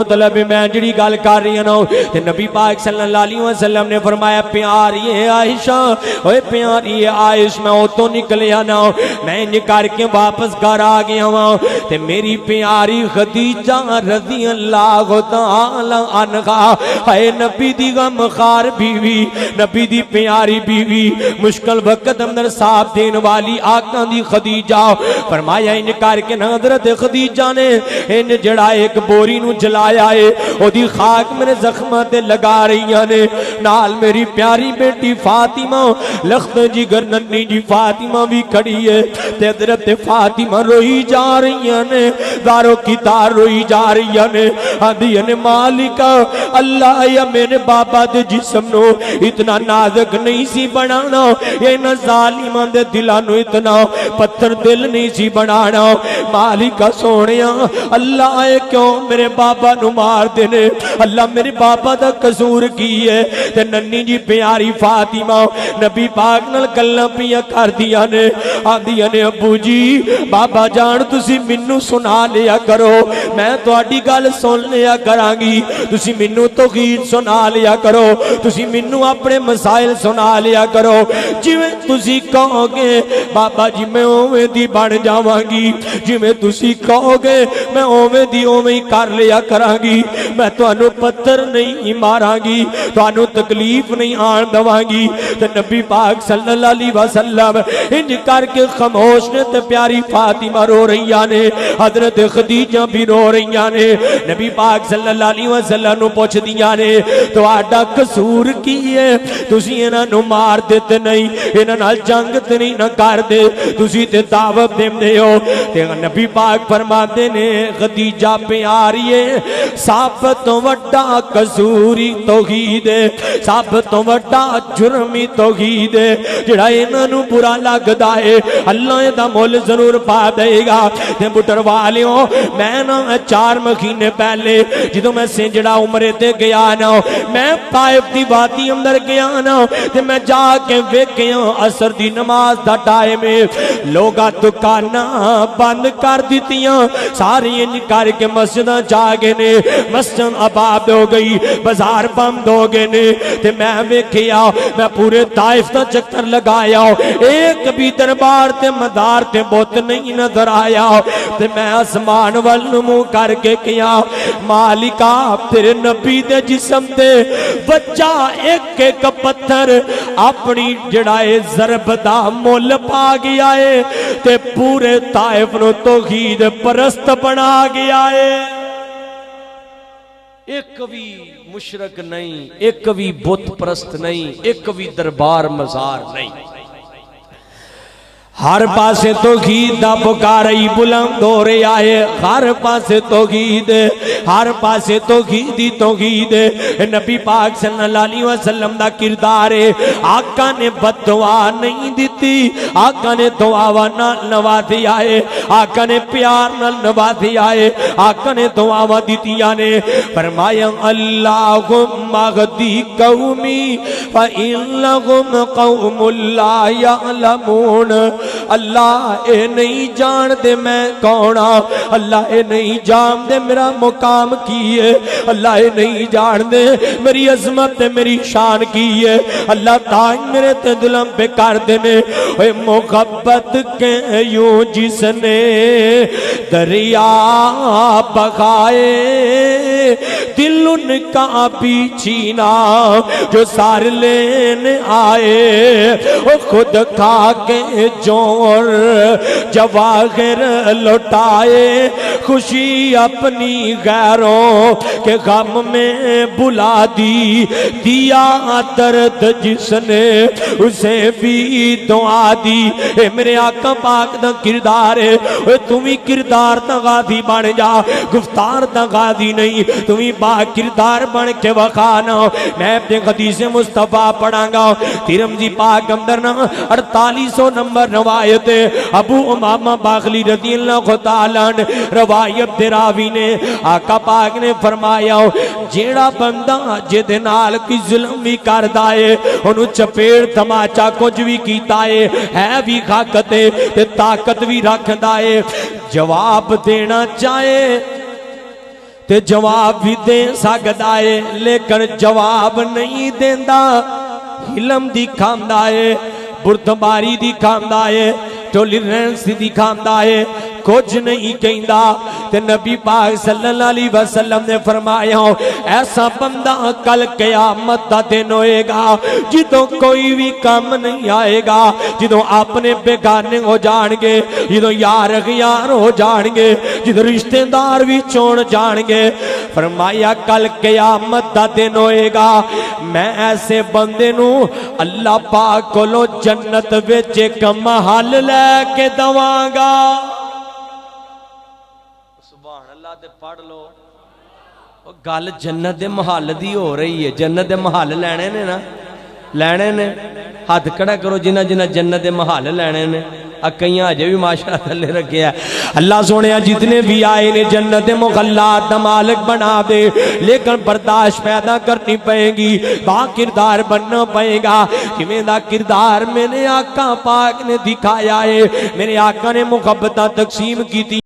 مطلب میں جڑی گل کر رہی ہوں تے نبی پاک صلی اللہ علیہ وسلم نے فرمایا پیاری عائشہ اوے پیاری عائش میں اوتوں نکلیا نا میں انج کر کے واپس گھر آ گیا ہوں تے میری پیاری خدیجہ رضی اللہ تعالی عنہا اے نبی دی غمخوار بیوی نبی دی پیاری بیوی مشکل وقت اندر ساتھ دین والی آقا دی خدیجہ فرمایا انج کر کے حضرت خدیجہ نے انج جڑا ایک بوری نو جلا او دی خاک میرے زخمہ تے لگا رہی نے نال میری پیاری بیٹی فاطمہ لخت جگر ننی جی فاطمہ بھی کھڑی ہے تے حضرت فاطمہ روئی جا رہی نے دارو کی تار روئی جا رہی نے آدھی نے مالکہ اللہ یا میرے بابا دے جسم نو اتنا نازک نہیں سی بنانا یہ نہ ظالمان دے دلانو اتنا پتھر دل نہیں سی بنانا مالکہ سونیا اللہ اے کیوں میرے بابا نو مار دینے اللہ میرے بابا دا قصور کی ہے تے ننی جی پیاری فاطمہ نبی پاک نال گلاں پیاں کر دیا نے آدیا نے ابو جی بابا جان تسی منو سنا لیا کرو میں تہاڈی گل سن لیا کراں گی تسی منو توحید سنا لیا کرو تسی منو اپنے مسائل سنا لیا کرو جویں تسی کہو گے بابا جی میں اوویں دی بن جاواں گی جویں تسی کہو گے میں اوویں دی اوویں ہی کر لیا کراں گی میں توانو پتھر نہیں ماراں گی توانو تکلیف نہیں آن دواں گی تے نبی پاک صلی اللہ علیہ وسلم انج کر کے خاموش نے تے پیاری فاطمہ رو رہی نے حضرت خدیجہ بھی رو رہی نے نبی پاک صلی اللہ علیہ وسلم نو پوچھ دیا نے تہاڈا قصور کی ہے تسی انہاں نو مار دیتے نہیں انہاں نال جنگ تے نہیں نہ کر دے تسی تے دعوت دیندے ہو تے نبی پاک فرماتے نے خدیجہ پیاری ہے سب تو وڈا قصوری توحید ہے سب تو وڈا جرمی توحید ہے جڑا انہاں نو برا لگدا ہے اللہ دا مول ضرور پا دے گا تے بٹر والیوں میں نا 4 مہینے پہلے جدوں میں سنجڑا عمرے تے گیا نا میں طائف دی وادی اندر گیا نا تے میں جا کے ویکھیا عصر دی نماز دا ٹائم ہے لوگاں دکاناں بند کر دتیاں ساری انج کر کے مسجداں جا گئے نے مسجد آباد ہو گئی بازار بند ہو گئے نے تے میں ویکھیا میں پورے طائف دا چکر لگایا ایک بھی دربار تے مدار تے بت نہیں نظر آیا تے میں آسمان ول منہ کر کے کیا مالکا تیرے نبی دے جسم تے بچہ ایک ایک پتھر اپنی جڑائے ضرب دا مول پا گیا ہے تے پورے طائف نو توحید پرست بنا گیا ہے ایک بھی مشرک نہیں ایک بھی بت پرست نہیں ایک بھی دربار مزار نہیں ہر پاسے توحید دا پکارئی بلند ہو رہا ہے ہر پاسے توحید ہر پاسے توحید توحید نبی پاک صلی اللہ علیہ وسلم دا کردار ہے آقا نے بد دعا نہیں دیتی آقا نے دعا نال نوازیا ہے آقا نے پیار نال نوازیا ہے آقا نے دعا دیتیاں نے فرمایا اللہم اغدی قومی فإنہم قوم لا یعلمون اللہ اے نہیں جان دے میں کونا اللہ اے نہیں جان دے میرا مقام کی ہے اللہ اے نہیں جان دے میری عظمت میری شان کی ہے اللہ تاج میرے تے دلم پہ کر دینے اے محبت کے یوں جس نے دریا بغائے دل ان کا بھی چھینا جو سار لینے آئے وہ خود کھا کے جوڑ جواہر لٹائے خوشی اپنی غیروں کے غم میں بلا دی دیا درد جس نے اسے بھی دعا دی اے میرے آقا پاک دا کردار ہے اے تمہیں کردار دا غازی بن جا گفتار دا غازی نہیں تمہیں با کردار بن کے وخانا میں اپنے حدیث مصطفیٰ پڑھاں گا ترمذی پاک اندر 4800 نمبر روایت ابو امامہ باغلی رضی اللہ تعالیٰ روایت دے راوی نے آقا پاک نے فرمایا جیڑا بندہ جدے نال کی ظلم بھی کردا ہے انہوں چپیڑ تماچا کچھ بھی کیتا ہے بھی خاکت تے طاقت بھی رکھدا ہے جواب دینا چاہے تے جواب بھی دے سکدا ہے لیکن جواب نہیں دیندا، علم دکھاندا ہے، بردباری دکھاندا ہے، ٹولی رینس دکھاندا ہے، کچھ نہیں کہندا۔ تے نبی پاک صلی اللہ علیہ وسلم نے فرمایا ایسا بندہ کل قیامت دا دن ہوئے گا جدوں کوئی بھی کام نہیں آئے گا، جدوں اپنے بیگانے ہو جان گے، جدوں یار غیار ہو جان گے، جدوں رشتہ دار بھی چھوڑ جان گے۔ فرمایا کل قیامت دا دن ہوئے گا، میں ایسے بندے نو اللہ پاک کولو جنت وچ ایک محل لے کے دواں گا۔ سبحان اللہ تے پڑھ لو، گل جنت دے محل دی ہو رہی ہے۔ جنت دے محل لینے نے نا، لینے نے، ہاتھ کھڑا کرو جنہ جنہ جنت دے محل لینے نے۔ کئیاں اجے بھی ماشاءاللہ تھلے رکھے ہیں۔ اللہ سونے جتنے بھی آئے نے جنت مغلات دا مالک بنا دے، لیکن برداشت پیدا کرنی پائے گی، با کردار بننا پائے گا۔ کیویں دا کردار میرے آقا پاک نے دکھایا ہے، میرے آقا نے محبتہ تقسیم کی تھی۔